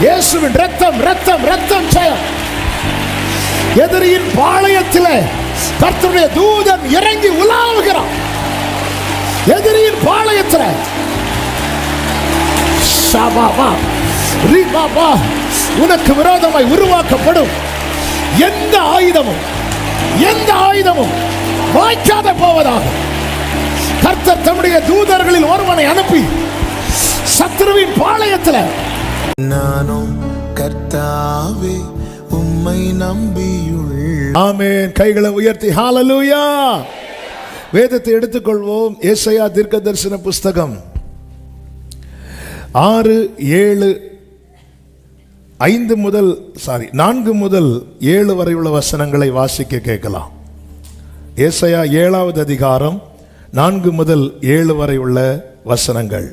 இயேசுவின் ரத்தம் ரத்தம் ரத்தம் ஜெயம். எதிரியின் பாளையத்தில் கர்த்தருடைய தூதன் இறங்கி உலாவுகிறான். எதிரியின் பாளையத்தில் உனக்கு விரோதமாய் உருவாக்கப்படும் எந்த ஆயுதமும் வாய்க்காத போவதாக கர்த்தர் தம்முடைய தூதர்களில் ஒருவனை அனுப்பி சத்துருவின் பாளையத்தில் நானும் கர்த்தாவே உம்மை நம்பியுள்ளேன். ஆமென். கைகளை உயர்த்தி ஹalleluya. வேதத்தை எடுத்துக்கொள்வோம். ஏசாயா தீர்க்கதரிசன புஸ்தகம் 4 முதல் 7 வரை உள்ள வசனங்களை வாசிக்க கேட்கலாம். ஏசாயா 7வது அதிகாரம் 4 முதல் 7 வரை உள்ள வசனங்கள்.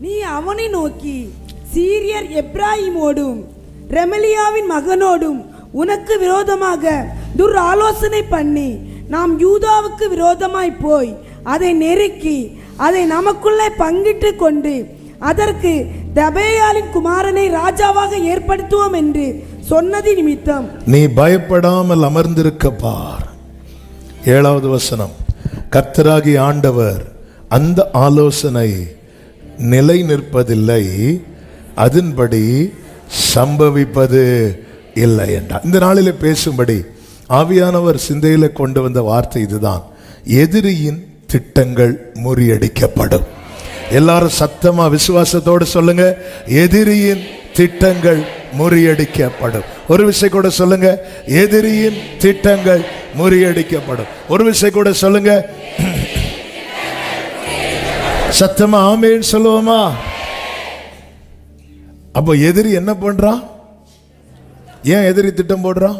நீ அவனை நோக்கி, சீரியர் எப்ராயிமோடும் ரெமலியாவின் மகனோடும் உனக்கு விரோதமாக ஆலோசனை பண்ணி நாம் யூதாவுக்கு விரோதமாய் போய் அதை நெருக்கி அதை நமக்குள்ளே பங்கிட்டு கொண்டு அதற்கு தபேயாலின் குமாரனை ராஜாவாக ஏற்படுத்துவோம் என்று சொன்னதி நிமித்தம் நீ பயப்படாமல் அமர்ந்திருக்க பார். 7வது வசனம். கர்த்தராகிய ஆண்டவர் அந்த ஆலோசனை நிலை நிற்பதில்லை, அதன்படி சம்பவிப்பது இல்லை என்றார். இந்த நாளிலே பேசும்படி ஆவியானவர் சிந்தையில கொண்டு வந்த வார்த்தை இதுதான். எதிரியின் திட்டங்கள் முறியடிக்கப்படும். எல்லாரும் சத்தமா விசுவாசத்தோடு சொல்லுங்க, எதிரியின் திட்டங்கள் முறியடிக்கப்படும். ஒரு விஷயம் கூட சொல்லுங்க, எதிரியின் திட்டங்கள் முறியடிக்கப்படும். ஒரு விஷயம் கூட சொல்லுங்க, சத்தமா ஆமென் சொல்லுவோமா? அப்போ எதிரி என்ன பண்றான்? ஏன் எதிரி திட்டம் போடுறான்?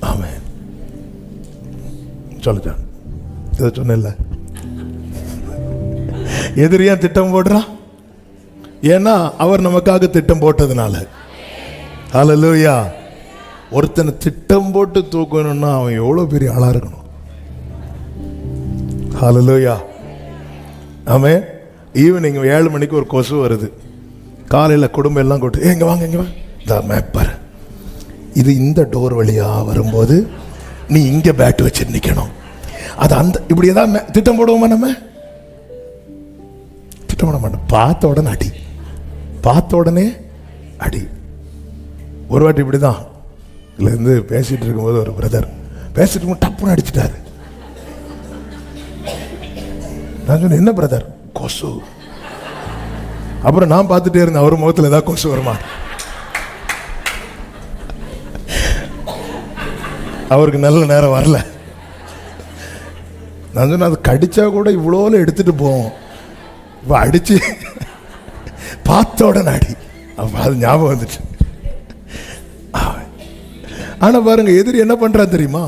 ஆமென் சொல்லுங்க. இதை சொன்ன எதிரியா திட்டம் போடுறான்? ஏன்னா அவர் நமக்காக திட்டம் போட்டதுனால. ஹல்லேலூயா. ஒருத்தனை திட்டம் போட்டு தூக்கணும்னா அவன் எவ்வளவு பெரிய ஆளா இருக்கணும். ஹல்லேலூயா. ஆமென். ஈவினிங் 7 மணிக்கு ஒரு கொசு வருது. காலையில் குடும்பம் எல்லாம் கூட்டு, எங்க வாங்க இங்க வாங்க, இந்த மேப்பர் இது இந்த டோர் வழியா வரும்போது நீ இங்க பேட் வச்சு நிக்கணும். அது அந்த இப்படி ஏதாவது திட்டம் போடுவோமா? நம்ம திட்டம் போட மாட்டோம். பார்த்த உடனே அடி, பார்த்த உடனே அடி. ஒரு வாட்டி இப்படிதான் இதுல இருந்து பேசிட்டு இருக்கும்போது ஒரு பிரதர் பேசிட்டு இருக்கும்போது டப்புன்னு அடிச்சுட்டாரு. நான் சொன்னேன், என்ன பிரதர்? கொசு. அப்புறம் நான் பார்த்துட்டே இருந்தேன், அவர் முகத்தில் ஏதாவது கொசு வருமா. அவருக்கு நல்ல நேரம் வரல. நான் சொன்னேன், அது கடிச்சா கூட இவ்வளோ எடுத்துட்டு போவோம், இப்போ அடிச்சு பார்த்த உடனே அடி. அப்போ அது ஞாபகம் வந்துச்சு. ஆனா பாருங்க, எதிரி என்ன பண்றா தெரியுமா?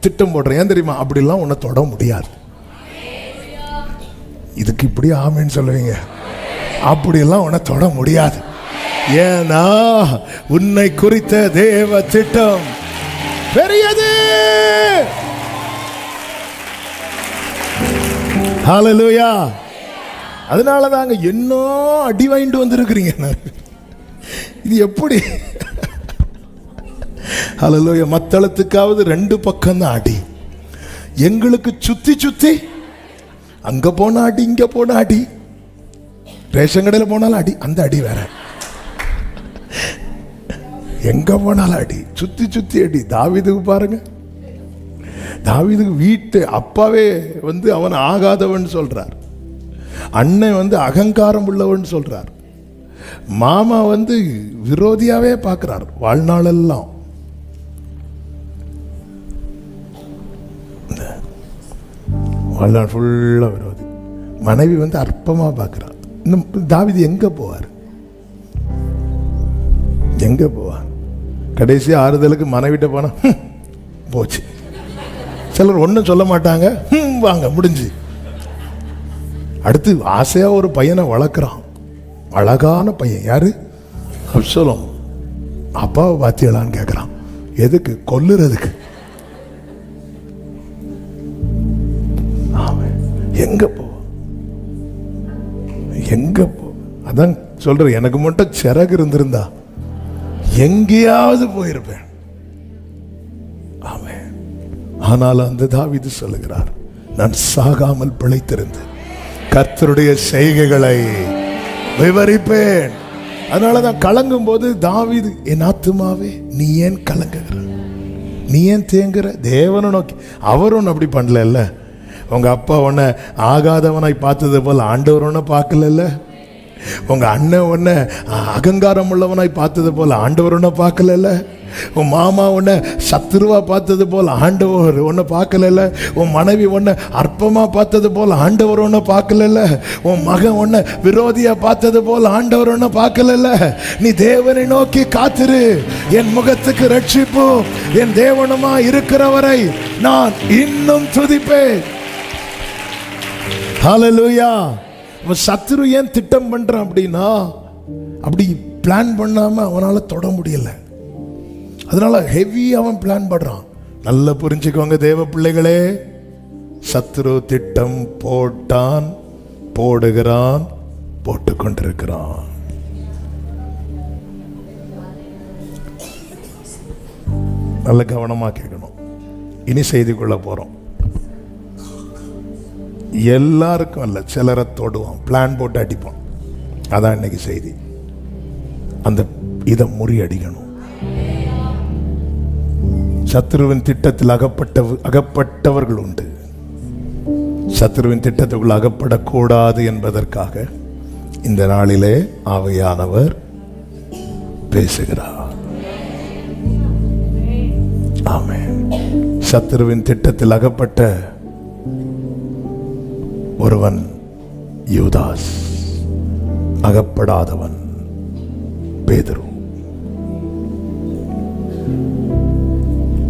திட்டம் போடுறேன். ஏன் தெரியுமா? அப்படிலாம் உன்னை தொட முடியாது. இதுக்கு இப்படி ஆமென்னு சொல்லுவீங்க. அப்படியெல்லாம் உன்னை தொட முடியாது. ஏன்னா உன்னை குறித்த தேவ திட்டம் பெரியது. ஹல்லேலூயா. அதனாலதாங்க என்ன அடி வாங்கிட்டு வந்திருக்கிறீங்க. இது எப்படி? ஹல்லேலூயா. மத்தளத்துக்காவது 2 பக்கம் தான் அடி. எங்களுக்கு சுத்தி சுத்தி அங்க போன அடி, இங்க போன அடி, ரேஷன் கடையில் போனாலும் அடி. அந்த அடி வேற, எங்க போனாலும் அடி, சுத்தி சுத்தி அடி. தாவீதுக்கு பாருங்க, தாவீதுக்கு வீட்டு அப்பாவே அவன் ஆகாதவன் சொல்றார், அண்ணன் அகங்காரம் உள்ளவன் சொல்றார், மாமா விரோதியாவே பார்க்கிறார் வாழ்நாளெல்லாம். வாழ்நாள் ஃபுல்லா விரோதி. மனைவி அற்பமா பார்க்கிறார். இன்னும் தாவீது எங்க போவார்? எங்க போவார்? கடைசி ஆறுதலுக்கு மனைவிட்ட போனா போச்சு. சிலர் ஒன்றும் சொல்ல மாட்டாங்க, வாங்க முடிஞ்சு. அடுத்து ஆசையா ஒரு பையனை வளர்க்குறான், அழகான பையன். யாரு? அப்சலோம். அப்பாவை பாத்தியலான்னு கேட்குறான். எதுக்கு? கொல்லுறதுக்கு. எங்க போ, எங்க போ? அதான் சொல்றேன், எனக்கு மட்டும் சிறகு இருந்திருந்தா எங்கேயாவது போயிருப்பேன். ஆமென். ஆனால் அந்த தாவீது சொல்லுகிறார், நான் சாகாமல் பிழைத்திருந்து கர்த்தருடைய செய்கைகளை விவரிப்பேன். அதனாலதான் கலங்கும் போது தாவீது, என் ஆத்துமாவே நீ ஏன் கலங்குகிற, நீ ஏன் தேங்குற? தேவனை நோக்கி. அவரும் அப்படி பண்ணல. உங்க அப்பா உன்னை ஆகாதவனாய் பார்த்தது போல ஆண்டவர் ஒன்ன பார்க்கல. உங்க அண்ணன் உன்னை அகங்காரம் உள்ளவனாய் பார்த்தது போல ஆண்டவர் ஒன்ன பார்க்கல. உன் மாமா உன்னை சத்துருவா பார்த்தது போல ஆண்டவர் ஒன்ன பார்க்கல. உன் மனைவி உன்னை அற்பமா பார்த்தது போல ஆண்டவர் ஒன்ன பார்க்கல. உன் மகன் உன்னை விரோதியா பார்த்தது போல ஆண்டவர் ஒன்ன பார்க்கல. நீ தேவனை நோக்கி காத்திரு. என் முகத்துக்கு ரட்சிப்பு என் தேவனுமா இருக்கிறவரை நான் இன்னும் துதிப்பேன். ஹல்லேலூயா. சத்துரு ஏன் திட்டம் பண்றான் அப்படின்னா, அப்படி பிளான் பண்ணாம அவனால தொட முடியல. அதனால ஹெவி அவன் பிளான் பண்றான். நல்லா புரிஞ்சுக்கோங்க தேவ பிள்ளைகளே, சத்துரு திட்டம் போட்டான், போடுகிறான், போட்டுக்கொண்டிருக்கிறான். நல்ல கவனமா கேட்கணும். இனி செய்திக்குள்ள போறோம். எல்லாருக்கும் அல்ல, சிலரை தொடுவான், பிளான் போட்டு அடிப்பான். அதான் இன்னைக்கு செய்தி. அந்த இதை முறியடிக்கணும். சத்துருவின் திட்டத்தில் அகப்பட்டவர்கள் உண்டு. சத்துருவின் திட்டத்துக்குள் அகப்படக்கூடாது என்பதற்காக இந்த நாளிலே ஆவியானவர் பேசுகிறார். ஆமென். சத்துருவின் திட்டத்தில் அகப்பட்ட ஒருவன் யூதாஸ், அகப்படாதவன் பேதுரு.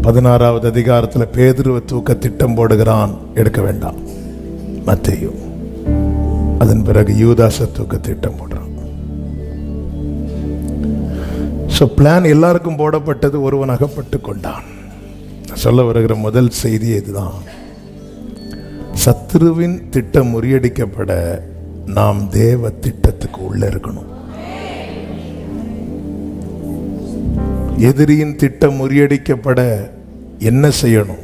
16வது அதிகாரத்தில் பேதுருவை தூக்க திட்டம் போடுகிறான். எடுக்க வேண்டாம், மத்தேயு. அதன் பிறகு யூதாஸை தூக்க திட்டம் போடுறான். பிளான் எல்லாருக்கும் போடப்பட்டது, ஒருவன் அகப்பட்டு கொண்டான். சொல்ல வருகிற முதல் செய்தி இதுதான். சத்துருவின் திட்டம் முறியடிக்கப்பட நாம் தேவ திட்டத்துக்கு உள்ள இருக்கணும். எதிரியின் திட்டம் முறியடிக்கப்பட என்ன செய்யணும்?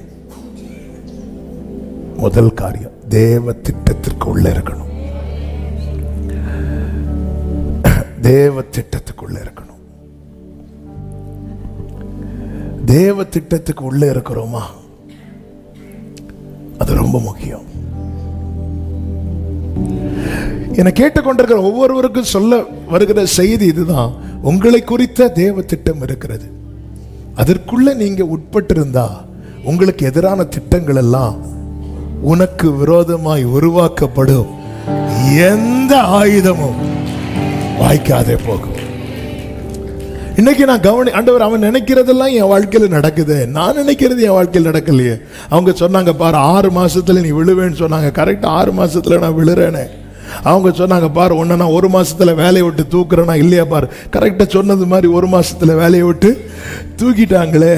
முதல் காரியம், தேவ திட்டத்திற்கு உள்ள இருக்கணும். தேவ திட்டத்துக்குள்ள இருக்கணும். தேவ திட்டத்துக்கு உள்ள இருக்கிறோமா? அது ரொம்ப முக்கியம். என கேட்டுக்கொண்டிருக்கிற ஒவ்வொருவருக்கும் சொல்ல வருகிற செய்தி இதுதான். உங்களை குறித்த தேவ திட்டம் இருக்கிறது. அதற்குள்ள நீங்க உட்பட்டிருந்தா உங்களுக்கு எதிரான திட்டங்கள் எல்லாம் உனக்கு விரோதமாய் உருவாக்கப்படும் எந்த ஆயுதமும் வாய்க்காதே போகும். இன்னைக்கு நான் ஆண்டவர், அவன் நினைக்கிறதெல்லாம் என் வாழ்க்கையில நடக்குது, நான் நினைக்கிறது என் வாழ்க்கையில் நடக்கலையே. அவங்க சொன்னாங்க பாரு 6 மாசத்துல நீ விழுவேன்னு சொன்னாங்க. கரெக்டா 6 மாசத்துல நான் விழுறேனே. அவங்க சொன்னாங்க பாரு உன்னை நான் 1 மாசத்துல வேலையை விட்டு தூக்குறேனா இல்லையா பாரு. கரெக்டா சொன்னது மாதிரி 1 மாசத்துல வேலையை விட்டு தூக்கிட்டாங்களே.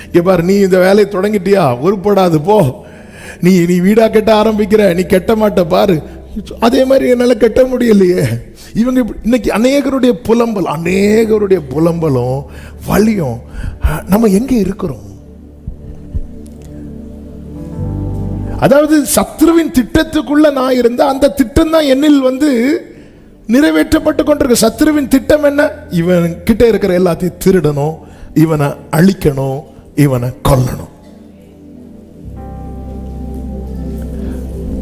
இங்க பாரு, நீ இந்த வேலையை தொடங்கிட்டியா, உருப்படாது போ. நீ வீடா கட்ட ஆரம்பிக்கிற, நீ கட்ட மாட்ட பாரு. அதே மாதிரி என்னால கட்ட முடியலையே. இவங்க இன்னைக்கு அநேகருடைய புலம்பலும் வலியும். நம்ம எங்க இருக்கிறோம்? அதாவது சத்ருவின் திட்டத்துக்குள்ள நான் இருந்தா அந்த திட்டம் தான் என்னில் நிறைவேற்றப்பட்டு கொண்டிருக்கு. சத்ருவின் திட்டம் என்ன? இவன் கிட்ட இருக்கிற எல்லாத்தையும் திருடணும், இவனை அழிக்கணும், இவனை கொல்லணும்.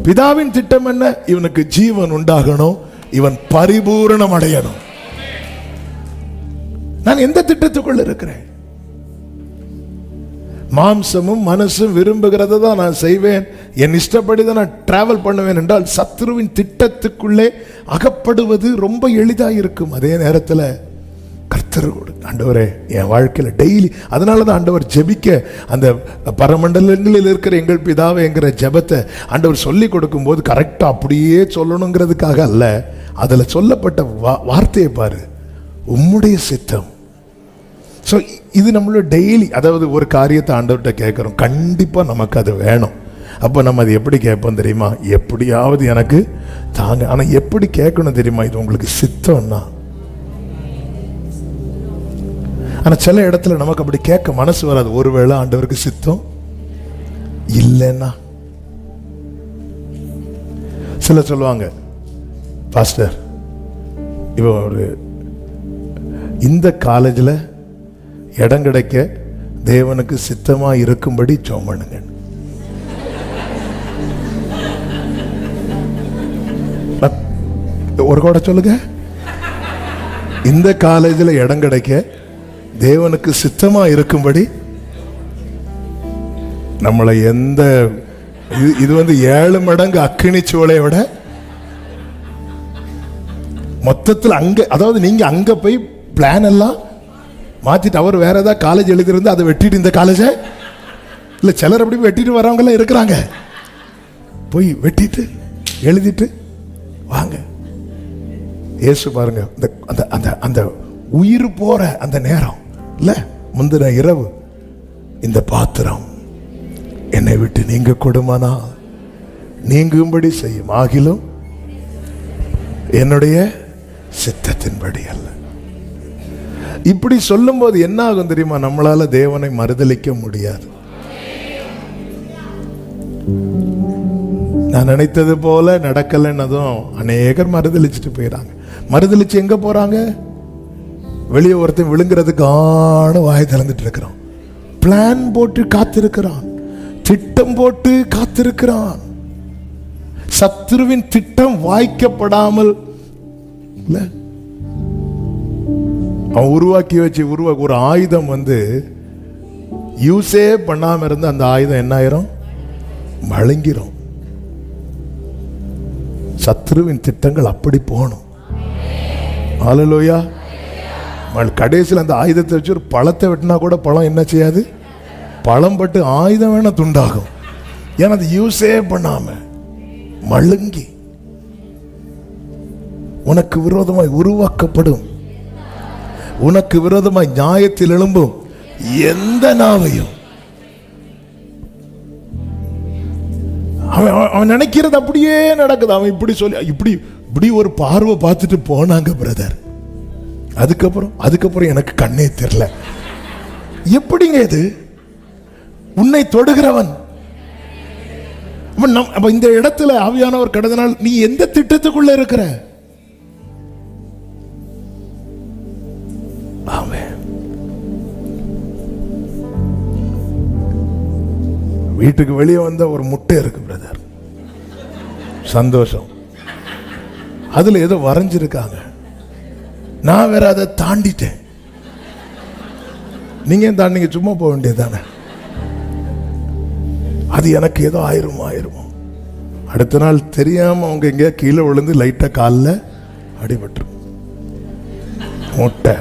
பிதாவின் திட்டம் என்ன? இவனுக்கு ஜீவன் உண்டாகணும், இவன் பரிபூரணம் அடையணும். நான் எந்த திட்டத்துக்குள்ள இருக்கிறேன்? மாம்சமும் மனசும் விரும்புகிறத தான் நான் செய்வேன், என் இஷ்டப்படி தான் நான் டிராவல் பண்ணுவேன் என்றால் சத்ருவின் திட்டத்துக்குள்ளே அகப்படுவது ரொம்ப எளிதாக இருக்கும். அதே நேரத்தில் கர்த்தரோடு, ஆண்டவரே என் வாழ்க்கையில் டெய்லி, அதனால தான் ஆண்டவர் ஜெபிக்க அந்த பரமண்டலங்களில் இருக்கிற எங்கள் பிதாவே என்கிற ஜெபத்தை ஆண்டவர் சொல்லி கொடுக்கும்போது கரெக்டாக அப்படியே சொல்லணுங்கிறதுக்காக அல்ல, அதில் சொல்லப்பட்ட வார்த்தையை பாரு, உம்முடைய சித்தம். ஸோ இது நம்மளோட டெய்லி, அதாவது ஒரு காரியத்தை ஆண்டவர்கிட்ட கேட்குறோம், கண்டிப்பாக நமக்கு அது வேணும். அப்போ நம்ம அது எப்படி கேட்போம் தெரியுமா? எப்படியாவது எனக்கு தாங்க. ஆனால் எப்படி கேட்கணும் தெரியுமா? இது உங்களுக்கு சித்தம்னா. ஆனால் சில இடத்துல நமக்கு அப்படி கேட்க மனசு வராது. ஒருவேளை ஆண்டவருக்கு சித்தம் இல்லைன்னா சில சொல்லுவாங்க, பாஸ்டர் இவ ஒரு இந்த காலேஜில் இடம் கிடைக்க தேவனுக்கு சித்தமா இருக்கும்படி ஜெபம் பண்ணுங்க. ஒரு கூட சொல்லுங்க, இந்த காலேஜில் இடம் கிடைக்க தேவனுக்கு சித்தமா இருக்கும்படி. நம்மளை எந்த இது 7 மடங்கு அக்கினி சூளையை விட மொத்தத்தில் அங்க, அதாவது நீங்க அங்க போய் பிளான் எல்லாம் மாத்திட்டு அவர் வேற ஏதாவது காலேஜ் எழுதிருந்து அதை வெட்டிட்டு இந்த காலேஜை இல்லை, சிலர் அப்படி வெட்டிட்டு வரவங்க எல்லாம் இருக்கிறாங்க. போய் வெட்டிட்டு எழுதிட்டு வாங்க. இயேசு பாருங்க, அந்த அந்த அந்த உயிர் போற அந்த நேரம் இல்ல, முந்தின இரவு, இந்த பாத்திரம் என்னை விட்டு நீங்க கொடுமானா நீங்கும்படி செய்யும், ஆகிலும் என்னுடைய சித்தத்தின்படி அல்ல. இப்படி சொல்லும் போது என்ன ஆகும் தெரியுமா? நம்மளால தேவனை மறுதலிக்க முடியாது. நான் நினைத்தது போல நடக்கலன்னதும் அநேகர் மறுதலிச்சுட்டு போயிடாங்க. மறுதலிச்சு எங்க போறாங்க? வெளியே ஒருத்தன் விழுங்குறதுக்கான வாய் திறந்துட்டு இருக்கிறான், பிளான் போட்டு காத்திருக்கிறான், திட்டம் போட்டு காத்திருக்கிறான். சத்துருவின் திட்டம் வாய்க்கப்படாமல் இல்ல, அவன் உருவாக்கி வச்சு ஒரு ஆயுதம் யூஸே பண்ணாம இருந்து அந்த ஆயுதம் என்ன ஆயிரும்? மழுங்கிரும். சத்ருவின் திட்டங்கள் அப்படி போகணும். ஹல்லேலூயா. கடைசியில் அந்த ஆயுதத்தை வச்சு ஒரு பழத்தை வெட்டினா கூட பழம் என்ன செய்யாது? பழம் பட்டு ஆயுதம் வேணா துண்டாகும். ஏன்னா அது யூஸே பண்ணாம மழுங்கி உனக்கு விரோதமாய் உருவாக்கப்படும், உனக்கு விரோதமாய் நியாயத்தில் எழும்பும் எந்த நாவையும் அவன் நினைக்கிறது அப்படியே நடக்குது. அவன் இப்படி சொல்லி இப்படி ஒரு பார்வை பார்த்துட்டு போனாங்க பிரதர். அதுக்கப்புறம் எனக்கு கண்ணே தெரியல. எப்படிங்க இது? உன்னை தொடுகிறவன் இந்த இடத்துல ஆவியானவர் கடந்தனால் நீ எந்த திட்டத்துக்குள்ள இருக்கிற? வீட்டுக்கு வெளியே வந்த ஒரு முட்டை இருக்கு பிரதர், சந்தோஷம். அதுல ஏதோ வரைஞ்சிருக்காங்க, நான் வேற அதை தாண்டிட்டேன். நீங்க தாண்டிங்க, சும்மா போக வேண்டியதானே. அது எனக்கு ஏதோ ஆயிருமோ. அடுத்த நாள் தெரியாம அவங்க எங்க கீழே விழுந்து லைட்டா காலில் அடிபட்டு முட்டை.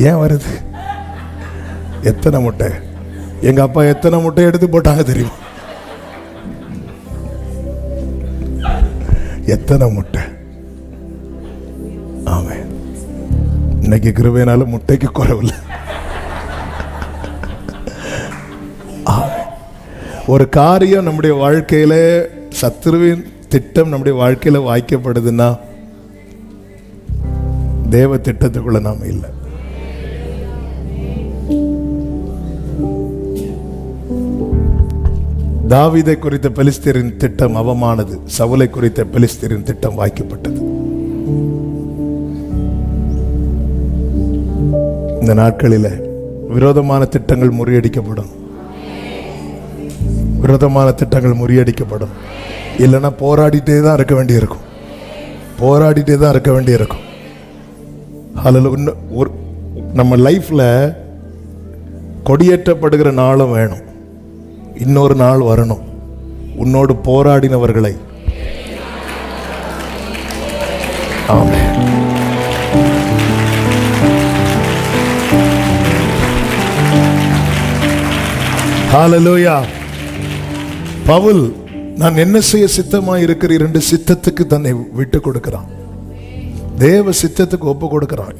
ஏன் வருது? எத்தனை முட்டை எங்க அப்பா எத்தனை முட்டை எடுத்து போட்டாங்க தெரியுமா? எத்தனை முட்டை. ஆமென். இன்னைக்கு கிருபையினால முட்டைக்கு குறைவில்லை. ஒரு காரியம் நம்முடைய வாழ்க்கையில, சத்துருவின் திட்டம் நம்முடைய வாழ்க்கையில வாய்க்கப்படுதுன்னா தேவ திட்டத்துக்குள்ள நாம இல்லை. தாவீதை குறித்த பெலிஸ்தரின் திட்டம் அவமானது, சவுலை குறித்த பெலிஸ்தரின் திட்டம் வாய்க்கப்பட்டது. இந்த நாட்களில் விரோதமான திட்டங்கள் முறியடிக்கப்படும், விரோதமான திட்டங்கள் முறியடிக்கப்படும். இல்லைன்னா போராடிட்டே தான் இருக்க வேண்டியிருக்கும், போராடிட்டே தான் இருக்க வேண்டியிருக்கும். அதில் ஒரு நம்ம லைஃப்ல கொடியேற்றப்படுகிற நாளும் வேணும், இன்னொரு நாள் வரணும். உன்னோடு போராடினவர்களை ஆமென். ஹல்லேலூயா. பவுல் நான் என்ன செய்ய சித்தமாய் இருக்கிறீர் என்று சித்தத்துக்கு தன்னை விட்டு கொடுக்கிறான், தேவ சித்தத்துக்கு ஒப்பு கொடுக்கிறான்.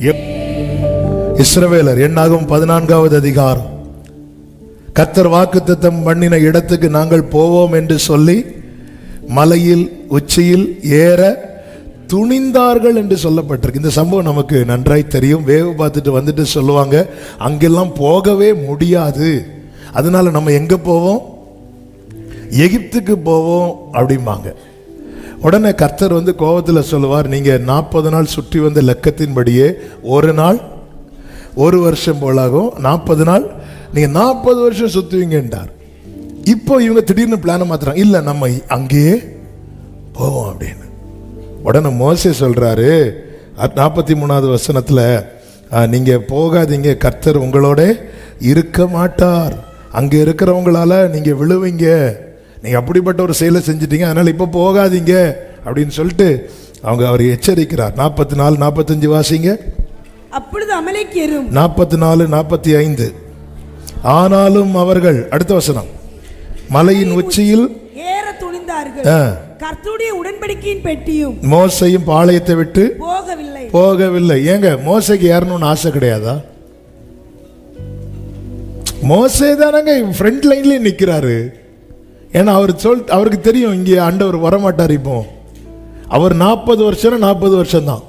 இஸ்ரவேலர் என்னாகும் 14வது அதிகாரம், கர்த்தர் வாக்குத்தத்தம் பண்ணின இடத்துக்கு நாங்கள் போவோம் என்று சொல்லி மலையில் உச்சியில் ஏற துணிந்தார்கள் என்று சொல்லப்பட்டிருக்கு. இந்த சம்பவம் நமக்கு நன்றாய் தெரியும். வேவு பார்த்துட்டு வந்துட்டு சொல்லுவாங்க, அங்கெல்லாம் போகவே முடியாது, அதனால நம்ம எங்க போவோம், எகிப்துக்கு போவோம் அப்படிம்பாங்க. உடனே கர்த்தர் வந்து கோபத்தில் சொல்லுவார், நீங்க 40 நாள் சுற்றி வந்த லெக்கத்தின்படியே ஒரு நாள் 1 வருஷம் போலாகும், 40 நாள் நீங்க 40 வருஷம் சுத்துவீங்கன்றார். இப்போ இவங்க திடீர்னு பிளானை மாத்துறாங்க, இல்ல நம்ம அங்கேயே போவோம் அப்படின்னு. உடனே மோசே சொல்றாரு 43வது வசனத்துல, நீங்க போகாதீங்க, கர்த்தர் உங்களோட இருக்க மாட்டார், அங்க இருக்கிறவங்களால நீங்க விழுவீங்க, நீங்க அப்படிப்பட்ட ஒரு செயலை செஞ்சிட்டீங்க, அதனால இப்ப போகாதீங்க அப்படின்னு சொல்லிட்டு அவர் எச்சரிக்கிறார். 44 45 வாசிங்க. அப்பொழுது அமலேக்கியரும் 44 45. ஆனாலும் அவர்கள், அடுத்த வசனம், மலையின் உச்சியில் ஏற துணிந்தார்கள், கர்த்தருடைய உடன்படிக்கையின் பெட்டியும் மோசையும் பாளையத்தை விட்டு போகவில்லை. ஏங்க மோசைக்கு ஏறணும்னு ஆசை கிடையாதா? மோசே தானங்க ஃப்ரண்ட் லைன்லயே நிக்கிறாரு. ஏன்னா அவருக்கு தெரியும் இங்கே ஆண்டவர் வரமாட்டார். இப்போ அவர் 40 வருஷம் 40 வருஷம் தான்.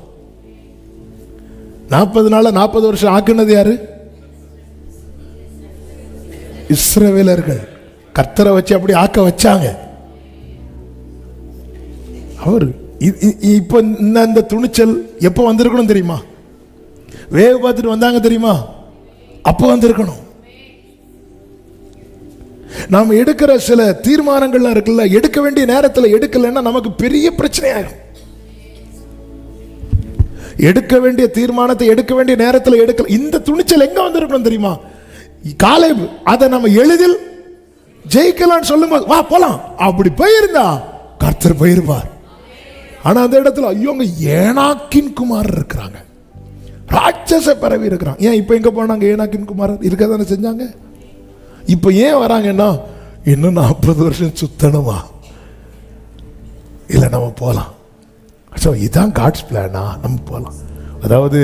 40 நாள் 40 வருஷம் ஆக்குனது யாரு? இஸ்ரவேலர்கள். கர்த்தரை வச்சு அப்படி ஆக்க வச்சாங்க. அவர் இப்ப இந்த துணிச்சல் எப்போ வந்திருக்கணும் தெரியுமா? வேவு பார்த்துட்டு வந்தாங்க தெரியுமா? அப்போ வந்திருக்கணும். நாம் எடுக்கிற சில தீர்மானங்கள்லாம் இருக்குல்ல, எடுக்க வேண்டிய நேரத்தில் எடுக்கலைன்னா நமக்கு பெரிய பிரச்சனை ஆகும். எடுக்க வேண்டிய தீர்மானத்தை எடுக்க வேண்டிய நேரத்தில் எடுக்கல. இந்த துணிச்சல் எங்க வந்திருக்கணும் தெரியுமா? காலேப் அதை நம்ம எளிதில் ஜெயிக்கலாம்னு சொல்லும்போது வா போலாம் அப்படி போயிருந்தா கர்த்தர் போயிருப்பார். ஆனா அந்த இடத்துல ஐயோங்க ஏனாக்கின் குமாரர் இருக்கிறாங்க, ராட்சச பரவி இருக்கிறாங்க. ஏன் இப்ப எங்க போனாங்க? ஏனாக்கின் குமாரர் இருக்க தானே செஞ்சாங்க. இப்ப ஏன் வராங்கன்னா இன்னும் 40 வருஷம் சுத்தணுமா, இல்ல நம்ம போலாம். இதுதான் காட்ஸ் பிளானா, நம்ம போலாம். அதாவது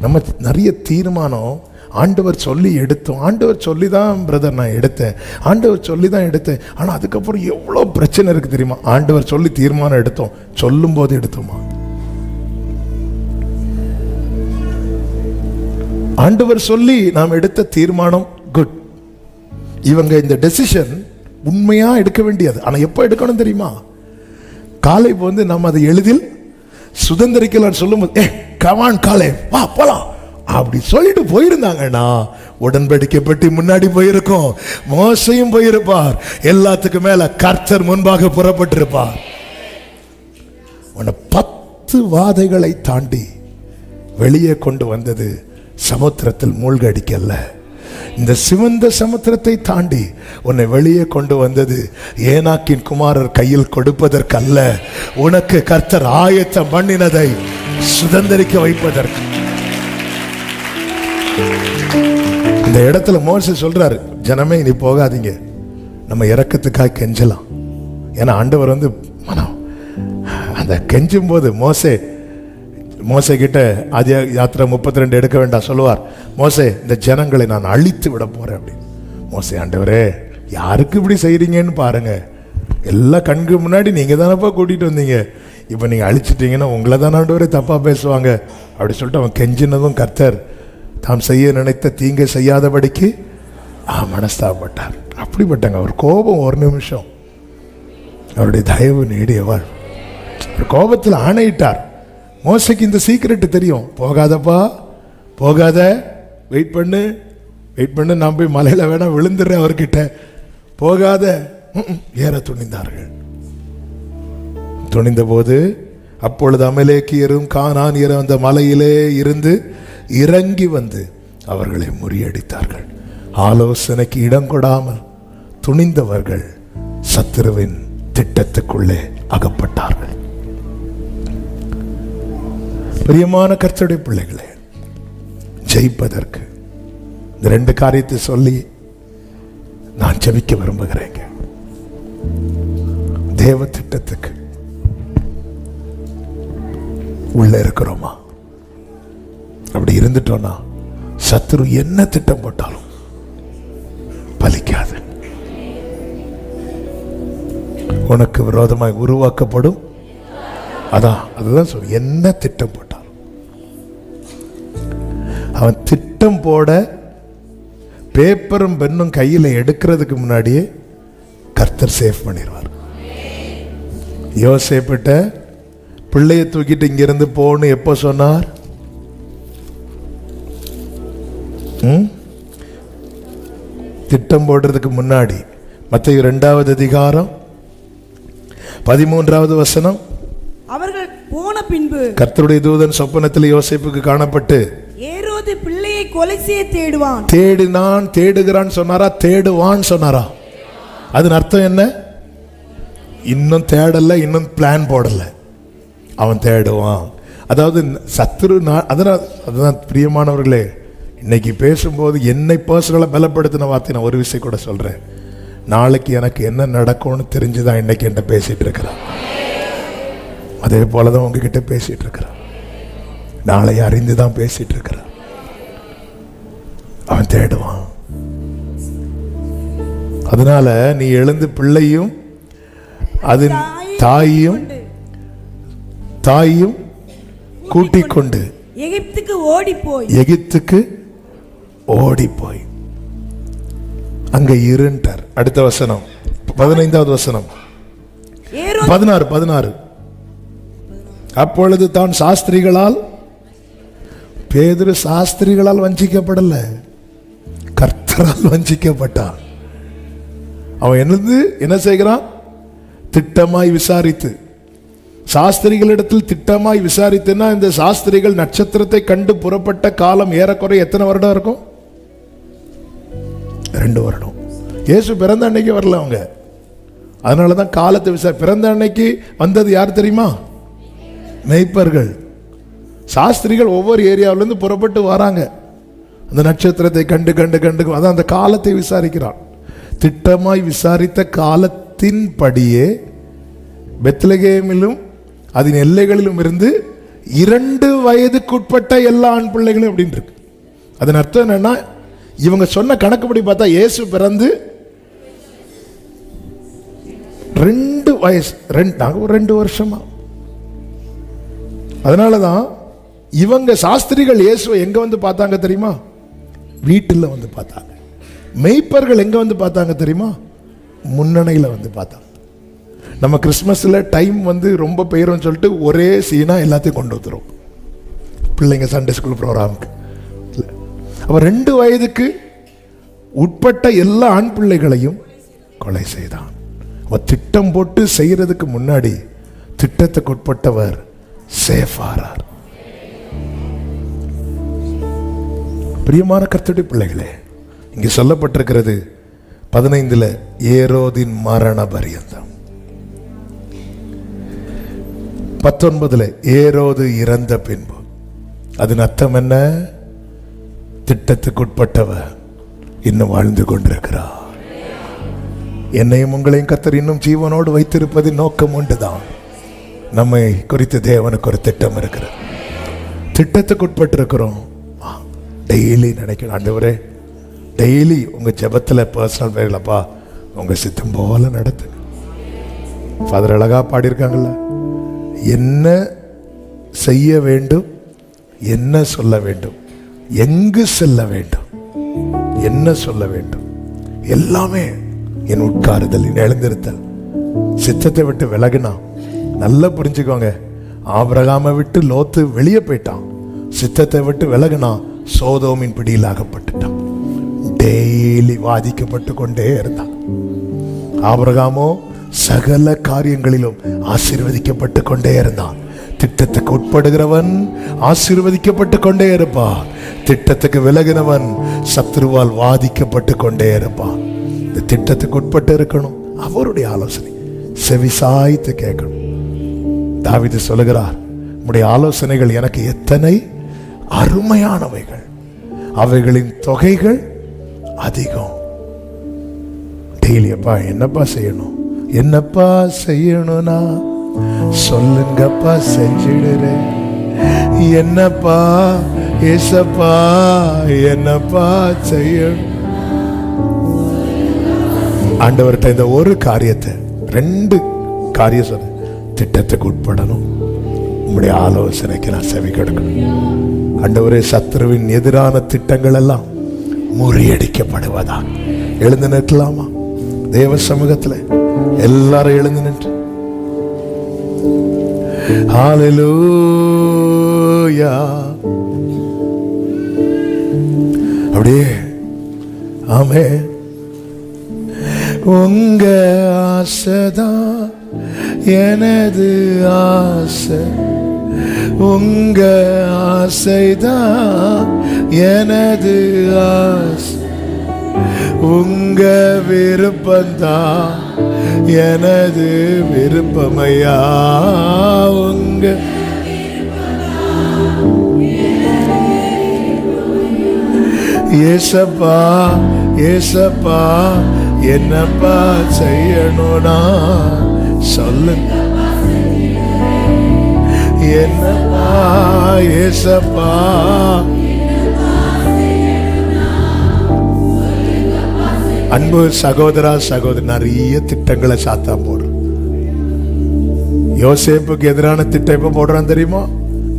நம்ம நிறைய தீர்மானம் ஆண்டவர் சொல்லி எடுத்தோம். ஆண்டவர் சொல்லி தான் பிரதர் நான் எடுத்தேன், ஆண்டவர் சொல்லி தான் எடுத்தேன். ஆனால் அதுக்கப்புறம் எவ்வளோ பிரச்சனை இருக்கு தெரியுமா? ஆண்டவர் சொல்லி தீர்மானம் எடுத்தோம், சொல்லும் போது எடுத்தோமா? ஆண்டவர் சொல்லி நாம் எடுத்த தீர்மானம் குட். இவங்க இந்த டெசிஷன் உண்மையா எடுக்க வேண்டியது. ஆனால் எப்போ எடுக்கணும் தெரியுமா? காலை வந்து நம்ம அதை எளிதில் சுதந்திரிக்கலான்னு சொல்லும்போது கமான் காலை வா போலாம் அப்படி சொல்லிட்டு போயிருந்தாங்கன்னா உடன்படிக்கை பெட்டி முன்னாடி போயிருக்கும், மோசையும் போயிருப்பார், எல்லாத்துக்கும் மேல கர்த்தர் முன்பாக புறப்பட்டிருப்பார். 10 வாதைகளை தாண்டி வெளியே கொண்டு வந்தது சமுத்திரத்தில் மூழ்கடிக்கல்ல, இந்த சிவந்த சமுத்திரத்தை தாண்டி உன்னை வெளியே கொண்டு வந்தது ஏனாக்கின் குமாரர் கையில் கொடுப்பதற்கல்ல, உனக்கு கர்த்தர் ஆயத்தம் பண்ணினதை சுதந்திரிக்க வைப்பதற்கு. இந்த இடத்துல மோசே சொல்றாரு, ஜனமே நீ போகாதீங்க, நம்ம இறக்கத்துக்காக கெஞ்சலாம். ஏன்னா ஆண்டவர் வந்து அந்த கெஞ்சும் போது மோசே கிட்ட ஆதி யாத்திரை 32 எடுக்க வேண்டாம் சொல்லுவார். மோசே இந்த ஜனங்களை நான் அழித்து விட போறேன் அப்படி. மோசே ஆண்டவரே யாருக்கு இப்படி செய்றீங்கன்னு பாருங்க, எல்லா கண்கு முன்னாடி நீங்க தானப்பா கூட்டிட்டு வந்தீங்க, இப்ப நீங்க அழிச்சிட்டீங்கன்னா உங்களை தான் ஆண்டவரே தப்பா பேசுவாங்க அப்படி சொல்லிட்டு அவன் கெஞ்சினதும் கர்த்தர் தாம் செய்ய நினைத்த தீங்கை செய்யாதபடிக்கு மனஸ்தாபப்பட்டார். அப்படிப்பட்டாங்க. அவர் கோபம் ஒரு நிமிஷம், அவருடைய தயவு நீடியவர். கோபத்தில் ஆணையிட்டார். மோசைக்கு இந்த சீக்கிரட்டு தெரியும், போகாதப்பா போகாத, வெயிட் பண்ணு, நான் போய் மலையில வேணா விழுந்துடுறேன் அவர்கிட்ட, போகாத. ஏற துணிந்தார்கள். துணிந்த போது அப்பொழுது அமலேக்கியரும் கானானியரும் அந்த மலையிலே இருந்து இறங்கி வந்து அவர்களை முறியடித்தார்கள். ஆலோசனைக்கு இடம் கொடாமல் துணிந்தவர்கள் சத்துருவின் திட்டத்துக்குள்ளே அகப்பட்டார்கள். பிரியமான கர்த்தருடைய பிள்ளைகளே, ஜெயிப்பதற்கு இந்த 2 காரியத்தை சொல்லி நான் ஜெபிக்க விரும்புகிறேங்க. தேவ திட்டத்துக்கு உள்ள இருக்கிறோமா? அப்படி இருந்துட்டோம்னா சத்துரு என்ன திட்டம் போட்டாலும் பலிக்கும். உனக்கு விரோதமாய் உருவாக்கப்படும். அதுதான் சொல்லு. என்ன திட்டம் போட்டான் அவன், திட்டம் போட பேப்பரும் பெண்ணும் கையில் எடுக்கிறதுக்கு முன்னாடியே கர்த்தர் சேஃப் பண்ணிடுவார். யோசேப்பிட்ட பிள்ளைய தூக்கிட்டு இங்கிருந்து போன்னு எப்போ சொன்னார்? திட்டம் போடுறதுக்கு முன்னாடி. மத்தேயு 2வது அதிகாரம் 13வது வசனம். அவர்கள் போன பின்பு கர்த்தருடைய தூதன் சொப்பனத்தில் யோசேப்புக்கு காணப்பட்டு, ஏரோது பிள்ளையை கொலை செய்ய தேடுவான். தேடினான், தேடுகிறான் சொன்னாரா? தேடுவான் சொன்னாரா? அதன் அர்த்தம் என்ன? இன்னும் தேடல, இன்னும் பிளான் போடல, அவன் தேடுவான். அதாவது சத்துரு. அதுதான் பிரியமானவர்களே, இன்னைக்கு பேசும்போது என்னை பர்சனலாக பலப்படுத்தின வார்த்தை நான் ஒரு விஷயம் கூட சொல்றேன். நாளைக்கு எனக்கு என்ன நடக்கும்னு தெரிஞ்சுதான் இன்னைக்கு என்கிட்ட பேசிட்டு இருக்கிறான். அதே போலதான் உங்ககிட்ட பேசிட்டு இருக்கிறான். நாளை அறிந்துதான் பேசிட்டு இருக்கிறான். அவன் தேடுவான். அதனால நீ எழுந்து பிள்ளையும் அதன் தாயையும் கூட்டிக் கொண்டு எகிப்துக்கு ஓடி போய் அங்க இருண்டார். அடுத்த வசனம் 15வது வசனம். 16. அப்பொழுது தான் சாஸ்திரிகளால், பேதுரு சாஸ்திரிகளால் வஞ்சிக்கப்படல, கர்த்தரால் வஞ்சிக்கப்பட்டான். அவன் என்ன செய்கிறான்? திட்டமாய் விசாரித்து, சாஸ்திரிகளிடத்தில் திட்டமாய் விசாரித்துன்னா, இந்த சாஸ்திரிகள் நட்சத்திரத்தை கண்டு புறப்பட்ட காலம் ஏறக்குறை எத்தனை வருடம் இருக்கும்? 2 வருடம். இயேசு பிறந்த அன்னைக்கு வரல அவங்க. அதனாலதான் காலத்தை பிறந்த அன்னைக்கு வந்தது யார் தெரியுமா? மேய்ப்பர்கள். சாஸ்திரிகள் ஒவ்வொரு ஏரியாவிலிருந்து புறப்பட்டு வராங்க. அந்த நட்சத்திரத்தை கண்டு கண்டு கண்டு அதான் அந்த காலத்தை விசாரிக்கிறான். திட்டமாய் விசாரித்த காலத்தின் படியே பெத்லகேமிலும் அதன் எல்லைகளிலும் இருந்து 2 வயதுக்குட்பட்ட எல்லா ஆண் பிள்ளைகளும் அப்படின்னு இருக்கு. அதன் அர்த்தம் என்னன்னா, இவங்க சொன்ன கணக்குப்படி பார்த்தா இயேசு பிறந்து 2 வயசு, 2 வருஷமா. அதனாலதான் இவங்க சாஸ்திரிகள் இயேசுவை எங்க வந்து பார்த்தாங்க தெரியுமா? வீட்டில் வந்து பார்த்தாங்க. மெய்ப்பர்கள் எங்க வந்து பார்த்தாங்க தெரியுமா? முன்னணையில் வந்து பார்த்தாங்க. நம்ம கிறிஸ்மஸ்ல டைம் வந்து ரொம்ப பெயரும் சொல்லிட்டு ஒரே சீனா எல்லாத்தையும் கொண்டு வந்துடும் பிள்ளைங்க சண்டே ஸ்கூல் ப்ரோக்ராமுக்கு. அவன் 2 வயதுக்கு உட்பட்ட எல்லா ஆண் பிள்ளைகளையும் கொலை செய்தான். அவன் திட்டம் போட்டு செய்யறதுக்கு முன்னாடி திட்டத்துக்கு உட்பட்டவர் சேஃபாரார். பிரியமான கர்த்தருடைய பிள்ளைகளே, இங்கே சொல்லப்பட்டிருக்கிறது 15 ஏரோதின் மரண பரியந்தம், 19 ஏரோது இறந்த பின்பு. அதன் அர்த்தம் என்ன? திட்டத்துக்குட்பட்டவர் இன்னும் வாழ்ந்து கொண்டிருக்கிறார். என்னையும் உங்களையும் கர்த்தர் இன்னும் ஜீவனோடு வைத்திருப்பதின் நோக்கம் உண்டுதான். நம்மை குறித்து தேவனுக்கு ஒரு திட்டம் இருக்கிறது. திட்டத்துக்குட்பட்டு இருக்கிறோம். டெய்லி நினைக்கணும், ஆண்டவரே டெய்லி உங்க ஜெபத்துல பர்சனல் வேலைப்பா உங்க சித்தம் போல நடத்து. ஃபாதர் அழகா பாடியிருக்காங்கல்ல, என்ன செய்ய வேண்டும், என்ன சொல்ல வேண்டும், எங்கு செல்ல வேண்டும், என்ன சொல்ல வேண்டும், எல்லாமே என் உட்காருதல், என் எழுந்திருத்தல், சித்தத்தை விட்டு விலகினா. நல்லா புரிஞ்சுக்கோங்க, ஆபிரகாமை விட்டு லோத்து வெளியே போயிட்டான். சித்தத்தை விட்டு விலகினா சோதோமின் பிடியில் ஆகப்பட்டுட்டான். டெய்லி வாதிக்கப்பட்டு கொண்டே இருந்தான். ஆபிரகாமோ சகல காரியங்களிலும் ஆசீர்வதிக்கப்பட்டு கொண்டே இருந்தான். திட்டத்துக்கு உட்படுகிறவன் ஆசீர்வதிக்கப்பட்டு கொண்டே இருப்பான். திட்டத்துக்கு விலகினவன் சத்ருவால் வாதிக்கப்பட்டு கொண்டே இருப்பான். இந்த திட்டத்துக்கு உட்பட்டு இருக்கணும். அவருடைய ஆலோசனை செவிசாய்த்து கேட்கணும். தாவீது சொல்லுகிறார், உம்முடைய ஆலோசனைகள் எனக்கு எத்தனை அருமையானவைகள், அவைகளின் தொகைகள் அதிகம். டெய்லி அப்பா என்னப்பா செய்யணும், என்னப்பா செய்யணும்னா சொல்லுங்கப்பா செஞ்சிடுறேன். என்னப்பா ஏசப்பா என்னப்பா செய்யணும். ஆண்டவர்கிட்ட இந்த ஒரு காரியத்தை 2 காரியம் சொன்ன, திட்டத்துக்கு உட்படணும், உங்களுடைய ஆலோசனைக்கு நான் செவி கொடுக்கணும். ஆண்டவரே, சத்துருவின் எதிரான திட்டங்கள் எல்லாம் முறியடிக்கப்படுவதா. எழுந்து நிற்கலாமா? தேவ சமூகத்தில் எல்லாரும் எழுந்து நின்று ஹல்லேலூயா. அப்படியே ஆமென். உங்க ஆசைதான் எனது ஆசை, உங்க ஆசைதான் எனது ஆசை, உங்க விருப்பந்தான் எனது விருப்பமையா, உங்க ஏசப்பா ஏசப்பா என்னப்பா செய்யணும்னா சொல்லுங்க. என்னப்பா ஏசப்பா, அன்பு சகோதரா சகோதரி, நிறைய திட்டங்களை சாத்தா போடுறோம். யோசேப்புக்கு எதிரான திட்டம் எப்ப போடுறான் தெரியுமா?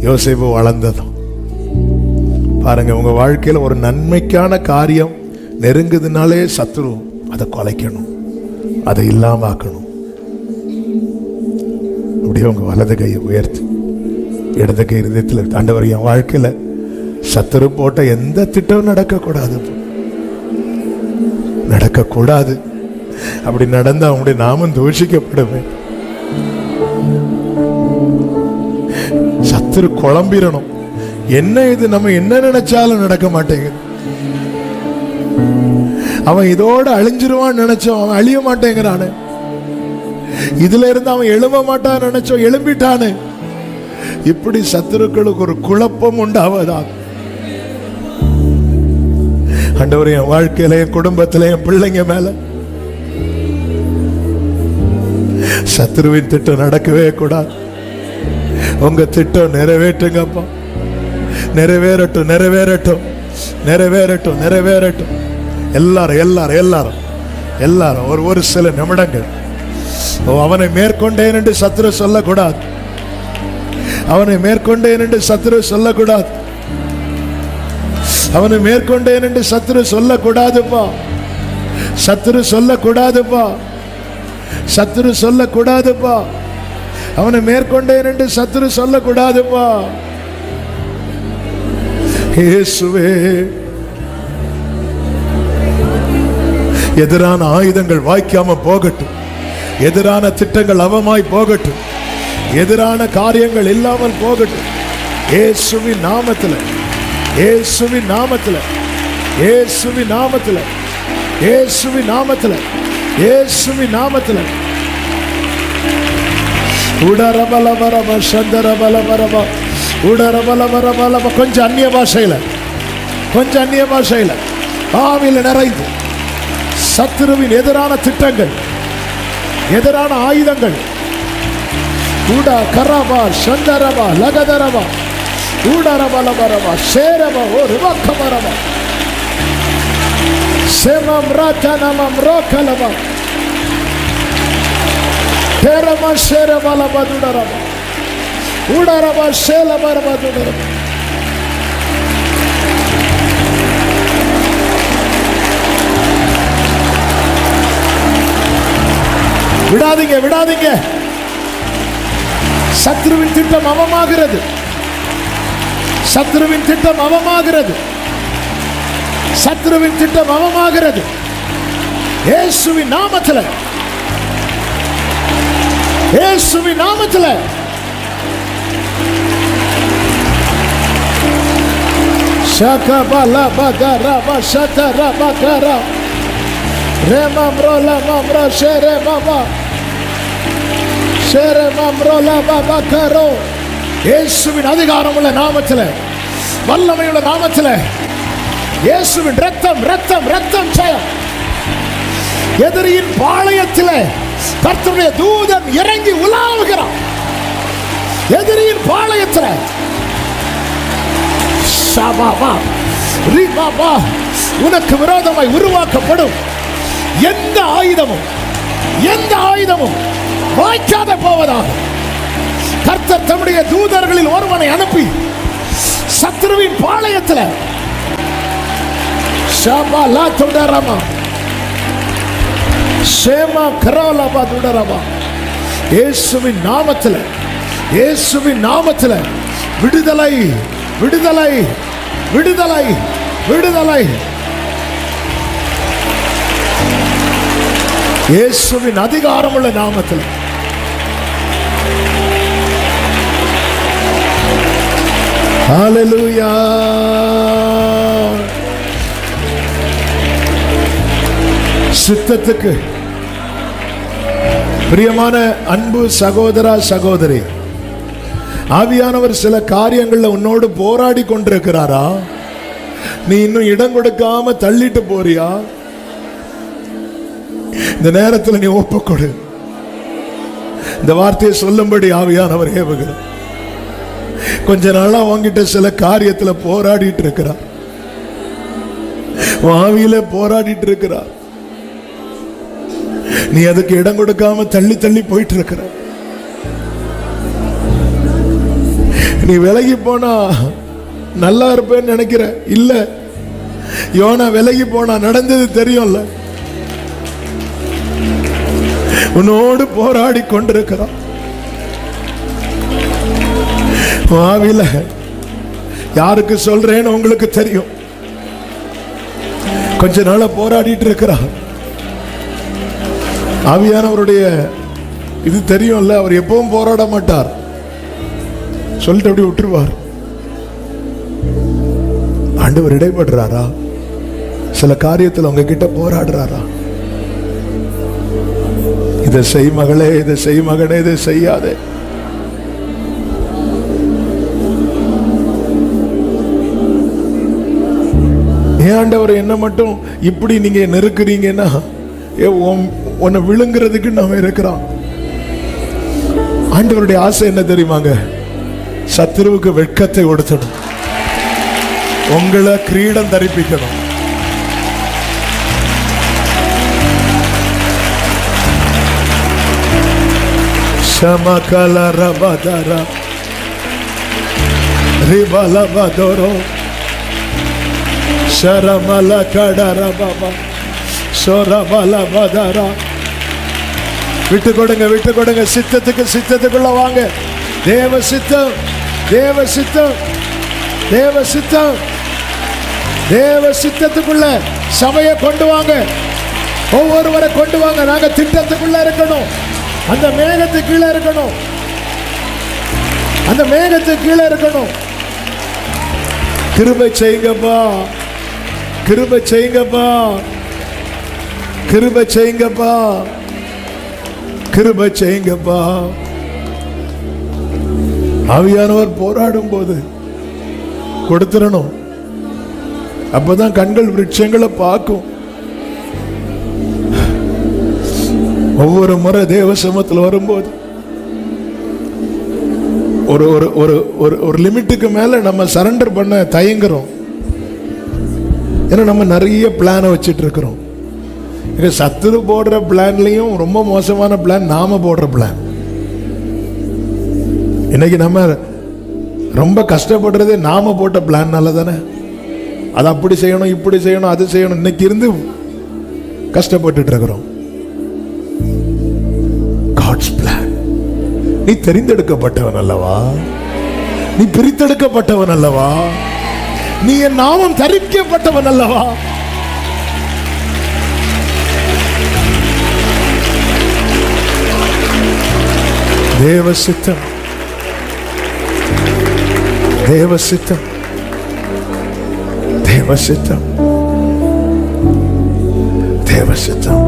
யோசேப்பு வளர்ந்ததும். பாருங்க, உங்க வாழ்க்கையில் ஒரு நன்மைக்கான காரியம் நெருங்குதுனாலே சத்துரு அதை கொலைக்கணும், அதை இல்லாம ஆக்கணும். அப்படியே உங்க வலது கையை உயர்த்தி இடது கை இருதயத்தில், ஆண்டவர் என் வாழ்க்கையில சத்துரு போட்ட எந்த திட்டமும் நடக்கக்கூடாது, நடக்கக்கூடாது. அப்படி நடந்தா அவங்களுடைய நாமம் தூஷிக்கப்படுவேன். சத்துரு குழம்பிடணும். என்ன இது, நம்ம என்ன நினைச்சாலும் நடக்க மாட்டேங்குது. அவன் இதோட அழிஞ்சிருவான்னு நினைச்சோம், அவன் அழிய மாட்டேங்கிறானு. இதுல இருந்து அவன் எழும்ப மாட்டான்னு நினைச்சோம், எழும்பிட்டானு. இப்படி சத்துருக்களுக்கு ஒரு குழப்பம் உண்டாவதா. ஆண்டவரே, என் வாழ்க்கையில, என் குடும்பத்தில, என் பிள்ளைங்க மேல சத்துருவின் திட்டம் நடக்கவே கூடாது. உங்க திட்டம் நிறைவேற்றுங்கப்பா. நிறைவேறட்டும், நிறைவேறட்டும், நிறைவேறட்டும், நிறைவேறட்டும். எல்லாரும் எல்லாரும் எல்லாரும் எல்லாரும் ஒரு சில நிமிடங்கள் அவனை மேற்கொண்டேன் என்று சத்துரு சொல்லக்கூடாது. அவனை மேற்கொண்டேன் என்று சத்துரு சொல்லக்கூடாது. அவனை மேற்கொண்டேன் என்று சத்துரு சொல்லக்கூடாதுப்பா. சத்துரு சொல்லக்கூடாதுப்பா. சத்துரு சொல்லக்கூடாதுப்பா. அவனை மேற்கொண்டேன் என்று சத்துரு சொல்லக்கூடாதுப்பா. இயேசுவே, எதிரான ஆயுதங்கள் வாய்க்காம போகட்டும், எதிரான திட்டங்கள் அவமாய் போகட்டும், எதிரான காரியங்கள் இல்லாமல் போகட்டும். இயேசுவின் நாமத்தில், இயேசுவின் நாமத்தில், இயேசுவின் நாமத்தில், இயேசுவின் நாமத்தில், இயேசுவின் நாமத்தில். உடரபலபரப சந்தரபலபரப உடரபலபரபலப. கொஞ்சம் அந்நிய பாஷையில, கொஞ்சம் அந்நிய பாஷையில ஆவில நிறைந்து சத்துருவின் எதிரான திட்டங்கள், எதிரான ஆயுதங்கள், உடா கரபா சந்தரபா லகதரபா உடரபலபரபா சேரபா ஒரு வக்கபரபா செமம் ரத்தனமம் ரோக்கலபா தேரமா சேரபலபா துடரபா உடரபா சேலபரபா துடரபா. விடாதீங்க, விடாதீங்க. சத்ருவின் திட்டம் அவமாகிறது. சத்ருவின் திட்டம் அவமாகிறது. சத்ருவின் திட்டம் அவமாகிறது. இயேசுவின் நாமத்தில், இயேசுவின் நாமத்தில். ஷகபல பதரப ஷதரப கர ரெமம்ரோல மம்ரோ ஷெரே பாபா ஷெரே மம்ரோல பாபா கரோ. இயேசுவின் அதிகாரம் உள்ள நாமத்தில், வல்லமை உள்ள நாமத்தில், இயேசுவின் ரத்தம் ரத்தம் ரத்தம் ஜெயம். எதிரியின் பாளையத்தில் கர்த்தருடைய தூதன் இறங்கி உலாவுகிறான். எதிரியின் பாளையத்தில் ஷபாபா ரிபாபா உனக்கு விரோதமாய் உருவாக்கப்படும் எந்த ஆயுதமும், எந்த ஆயுதமும் வாய்க்காத போவதாக. கர்த்தர் தம்முடைய தூதர்களில் ஒருவனை அனுப்பி சத்ருவின் பாளையத்தில் ஷாபாலா துடரமா ஷேமா கராலபா துடரமா இயேசுவின் நாமத்தில், இயேசுவின் நாமத்தில் விடுதலை, விடுதலை, விடுதலை, விடுதலை. இயேசுவின் அதிகாரமுள்ள நாமத்தில். ஹல்லேலூயா. சித்தத்துக்கு பிரியமான அன்பு சகோதரா சகோதரி, ஆவியானவர் சில காரியங்கள்ல உன்னோடு போராடி கொண்டிருக்கிறாரா? நீ இன்னும் இடம் கொடுக்காம தள்ளிட்டு போறியா? இந்த நேரத்தில் நீ ஒப்புக்கொடு. இந்த வார்த்தையை சொல்லும்படி ஆவியானவர் ஏவுகிறார். கொஞ்ச நாளா உன்கிட்ட சில காரியத்துல போராடிட்டு இருக்கிறார், ஆவியில போராடிட்டு இருக்கிறார். நீ அதுக்கு இடம் கொடுக்காம தள்ளி தள்ளி போயிட்டு இருக்கிற. நீ விலகி போனா நல்லா இருப்பேன்னு நினைக்கிற. இல்ல, யோனா விலகி போனா நடந்தது தெரியும்ல. உன்னோடு போராடி கொண்டிருக்கிறான். ஆவியில யாருக்கு சொல்றேன்னு உங்களுக்கு தெரியும். கொஞ்ச நாளா போராடிட்டு இருக்கிறார். ஆவியானவருடைய இது தெரியும்ல, அவர் எப்பவும் போராட மாட்டார், சொல்லிட்டு அப்படி விட்டுருவார். ஆண்டவர் இடைப்படுறாரா? சில காரியத்தில் உங்ககிட்ட போராடுறாரா? இதை செய் மகளே, இதை செய் மகனே, இதை செய்யாதே. ஏன் ஆண்டவர் என்ன மட்டும் இப்படி நீங்க நெருக்குறீங்கன்னா, உன்னை விழுங்குறதுக்கு நாம இருக்கிறோம். ஆண்டவருடைய ஆசை என்ன தெரியுமாங்க? சத்துருவுக்கு வெட்கத்தை கொடுத்தணும், உங்களை கிரீடம் தரிப்பிக்கணும். சமகல ரபதர ரிபலபதரோ ஷரமல கடர பாபா சோரபலபதரா. விட்டு கொடுங்க, விட்டு கொடுங்க. சித்தத்துக்கு சித்தத்துக்குள்ள வாங்க. தேவ சித்தம், தேவ சித்தம், தேவ சித்தம், தேவ சித்தத்துக்குள்ள சபையை கொண்டு வாங்க. ஒவ்வொருவரை கொண்டு வாங்க. நாங்க திட்டத்துக்குள்ள இருக்கணும். அந்த மேகத்துக்கு கீழே இருக்கணும். அந்த மேகத்துக்கு கீழே இருக்கணும். கிருபை செய்யுங்கப்பா, கிருபை செய்யுங்கப்பா, கிருபை செய்யுங்கப்பா, கிருபை செய்யுங்கப்பா. ஆவியானவர் போராடும் போது கொடுத்துடணும். அப்பதான் கண்கள் விருட்சங்களை பார்க்கும். ஒவ்வொரு முறை தேவ சமூகத்தில் வரும்போது ஒரு ஒரு ஒரு ஒரு லிமிட்டுக்கு மேல நம்ம சரண்டர் பண்ண தயங்குறோம். ஏன்னா நம்ம நிறைய பிளானை வச்சுட்டு இருக்கிறோம். சத்துரு போடுற பிளான்லயும் ரொம்ப மோசமான பிளான் நாம போடுற பிளான். இன்னைக்கு நம்ம ரொம்ப கஷ்டப்படுறதே நாம போட்ட பிளான்னால தானே. அது அப்படி செய்யணும், இப்படி செய்யணும், அது செய்யணும், இன்னைக்கு இருந்து கஷ்டப்பட்டு இருக்கிறோம். God's plan. நீ தெரிந்தெடுக்கப்பட்டவன் அல்லவா? நீ பிரித்தெடுக்கப்பட்டவன் அல்லவா? நீ என் நாமம் தரிக்கப்பட்டவன் அல்லவா? தேவ சித்தம், தேவ சித்தம், தேவ சித்தம், தேவ சித்தம்.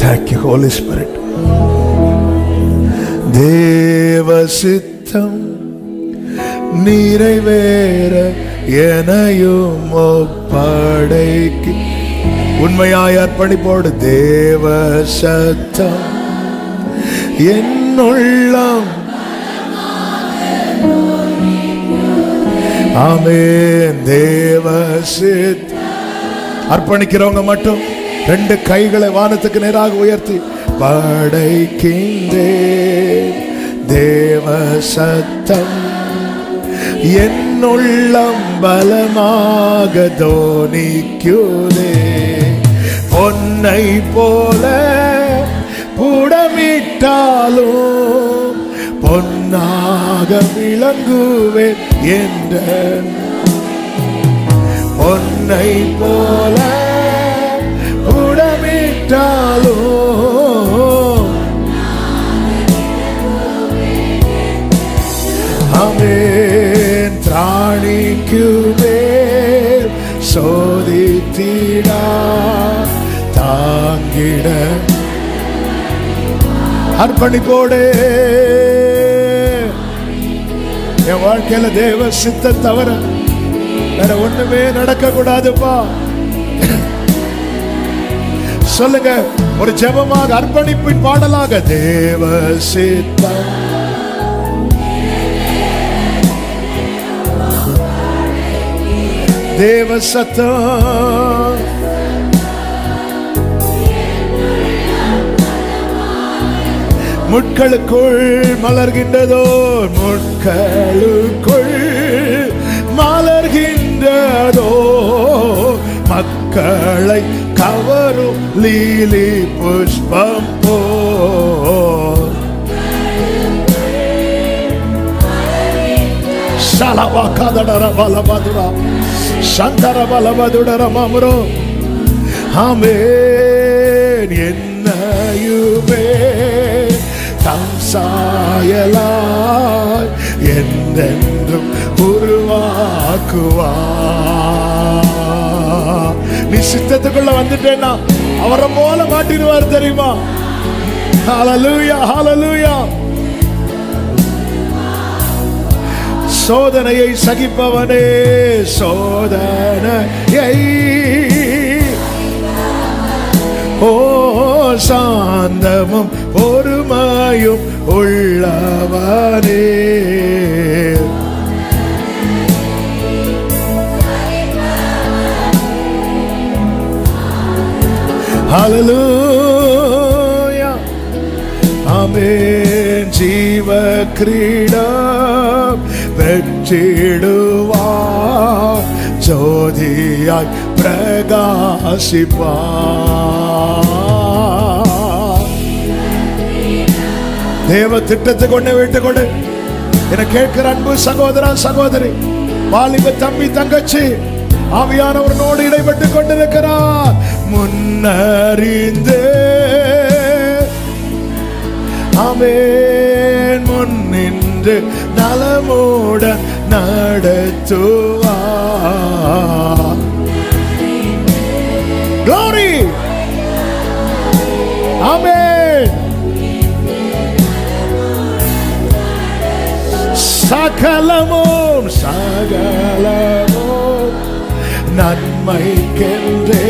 Thank you, Holy Spirit. தேவ சித்தம் நிறைவேற எனையும் ஒப்படைக்கு. உண்மையாய் அர்ப்பணிப்போடு தேவ சத்தம் என்னுள்ளம். ஆமென். தேவ சித்தம். அர்ப்பணிக்கிறவங்க மட்டும் ரெண்டு கைகளை வானத்துக்கு நேராக உயர்த்தி படைக்கின்றேன். தேவ சத்தம் என்னுள்ளம் பலமாக தோனிக்குதே. பொன்னை போல புடமிட்டாலும் பொன்னாக விளங்குவேன் என்ற. பொன்னை போல புடமிட்டாலும் ஆமென். திராணிக்கு மேல் சோதித்திடா தாங்கிட அர்ப்பணிப்போடு என் வாழ்க்கையில தேவ சித்தம் தவிர வேற ஒண்ணுமே நடக்க கூடாதுப்பா. சொல்லுங்க ஒரு ஜெபமாக, அர்ப்பணிப்பின் பாடலாக. தேவ சித்தம் தேவ சத்தம் முட்களுக்குள் மலர்கின்றதோ, முட்களுக்குள் மலர்கின்றதோ, மக்களை கவரும் லீலி புஷ்பம் போ. சலவா கதடர பலபதுரா சந்தர பலபதுடர மமரோ. ஆமென். என்னையுமே தம் சாயலாய் என்றென்றும் உருவாக்குவார். நீ சித்தத்துக்குள்ள வந்துட்டேன்னா அவரை போல மாட்டிடுவார் தெரியுமா? ஹல்லேலூயா, ஹல்லேலூயா. சோதனையை சகிப்பவனே, சோதனையை ஓ சாந்தமும் பொறுமையும் உள்ளவனே. ஹல்லேலூயா. ஆமென். ஜீவ கிரீடம் பெற்றிடுவார், ஜோதியாய் பிரகாசிப்பார். தேவ திட்டத்தை கொண்டு விட்டு கொண்டு என கேட்கிற அன்பு சகோதரா சகோதரி, வாலிப தம்பி தங்கச்சி, ஆவியானவரோடு இடைப்பட்டு கொண்டிருக்கிறார். முன்னறிந்து ஆமென் முன்னின்று நலமுடன் நடத்துவார். Glory. ஆமென். சகலமும் சகலமும் நன்மைக்கென்றே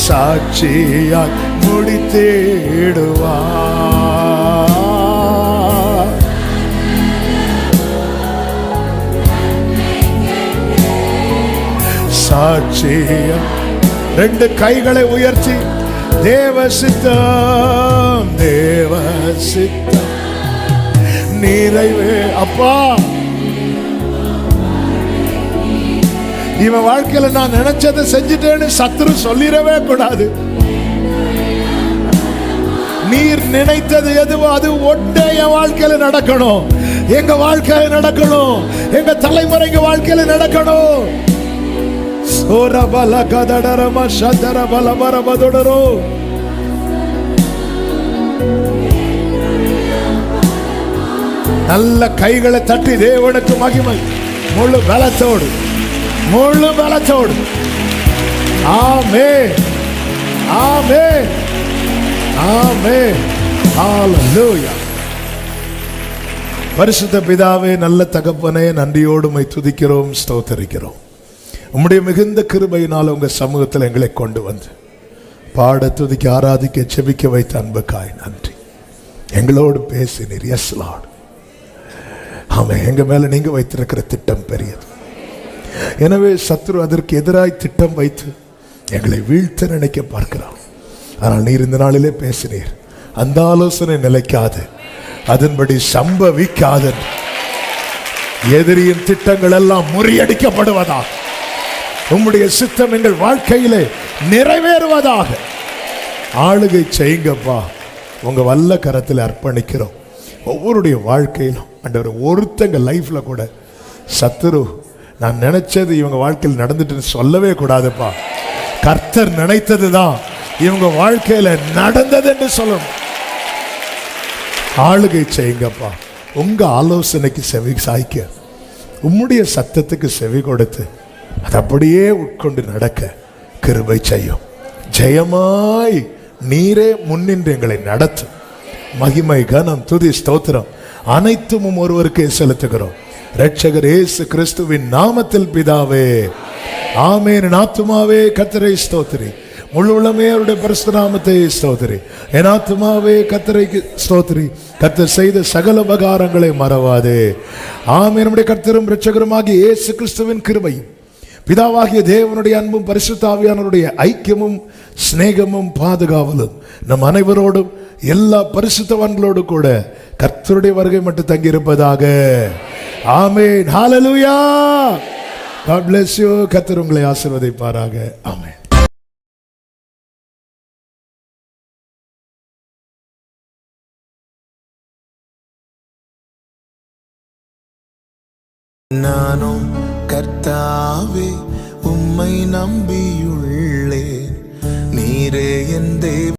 சாட்சியாய் முடித்திடுவார். சாட்சியம். ரெண்டு கைகளை உயர்த்தி தேவ சித்தம், தேவ சித்தம் நிறைவே. அப்பா, இவன் வாழ்க்கையில நான் நினைச்சதை செஞ்சுட்டேன்னு சத்துரு சொல்லிடவே கூடாது. நீர் நினைத்தது எதுவோ அது ஒன்றே என் வாழ்க்கையில நடக்கணும், எங்க வாழ்க்கையில நடக்கணும், எங்க தலைமுறைங்க வாழ்க்கையில நடக்கணும். நல்ல கைகளை தட்டி தேவனுக்கு மகிமை. முழு பலத்தோடு, முழு பலத்தோடு. ஆமென், ஆமென், ஆமென். ஹல்லேலூயா. பரிசுத்த பிதாவே, நல்ல தகப்பனே, நன்றியோடு உம்மை துதிக்கிறோம், ஸ்தோத்தரிக்கிறோம். உம்முடைய மிகுந்த கிருபையினால் உங்க சமூகத்தில் எங்களை கொண்டு வந்து பாட, துதிக்க, ஆராதிக்க, செபிக்க வைத்த அன்புக்காய் நன்றி. எங்களோடு பேசினீர். S Lord. ஆமென். எங்க மேல நீங்க வைத்திருக்கிற திட்டம் பெரியது. எனவே சத்துரு அதற்கு எதிராய் திட்டம் வைத்து எங்களை வீழ்த்த நினைக்க பார்க்கிறான். ஆனால் நீர் இந்த நாளிலே பேசினீர், அந்த ஆலோசனை நிலைக்காது, அதன்படி சம்பவிக்காது. எதிரியின் திட்டங்கள் எல்லாம் முறியடிக்கப்படுவதாக, உம்முடைய சித்தம் எங்கள் வாழ்க்கையிலே நிறைவேறுவதாக. ஆளுகை செய்யுங்கப்பா, உங்க வல்ல கரத்தில் அர்ப்பணிக்கிறோம். ஒவ்வொருடைய வாழ்க்கையிலும் ஆண்டவர், ஒருத்தங்க லைஃப்ல கூட சத்துரு நான் நினைச்சது இவங்க வாழ்க்கையில் நடந்துட்டு சொல்லவே கூடாதுப்பா. கர்த்தர் நினைத்தது தான் இவங்க வாழ்க்கையில நடந்தது என்று சொல்லணும். ஆளுகை செய்யுங்கப்பா, உங்க ஆலோசனைக்கு செவி சாய்க்க, உம்முடைய சத்தத்துக்கு செவி கொடுத்து அது அப்படியே உட்கொண்டு நடக்க கிருபை செய்யும். ஜெயமாய் நீரே முன்னின்று எங்களை நடத்தும். மகிமை, கனம், துதி, ஸ்தோத்திரம் அனைத்தும் ஒருவருக்கே செலுத்துகிறோம். இரட்சகர் இயேசு கிறிஸ்துவின் நாமத்தில் பிதாவே, ஆமென். என் ஆத்துமாவே கர்த்தரை ஸ்தோத்திரி, முழு உள்ளமே அவருடைய பரிசுத்த நாமத்தை ஸ்தோத்திரி. என் ஆத்துமாவே கர்த்தரை ஸ்தோத்திரி, கர்த்தர் செய்த சகல உபகாரங்களை மறவாதே. ஆமென். நம்முடைய கர்த்தரும் இரட்சகருமாகிய இயேசு கிறிஸ்துவின் கிருபையும், பிதாவாகிய தேவனுடைய அன்பும், பரிசுத்த ஆவியானவருடைய ஐக்கியமும், சிநேகமும், பாதுகாவலும் நம் அனைவரோடும், எல்லா பரிசுத்தவான்களோடு கூட கர்த்தருடைய வருகை மட்டும் தங்கி இருப்பதாக. ஆமென். ஹalleluya. God bless you. கர்த்தர் உங்களை ஆசீர்வதிப்பாராக. ஆமென். நானோ கர்த்தாவே உம்மை நம்பியுள்ளேன், நீரே என் தேவன்.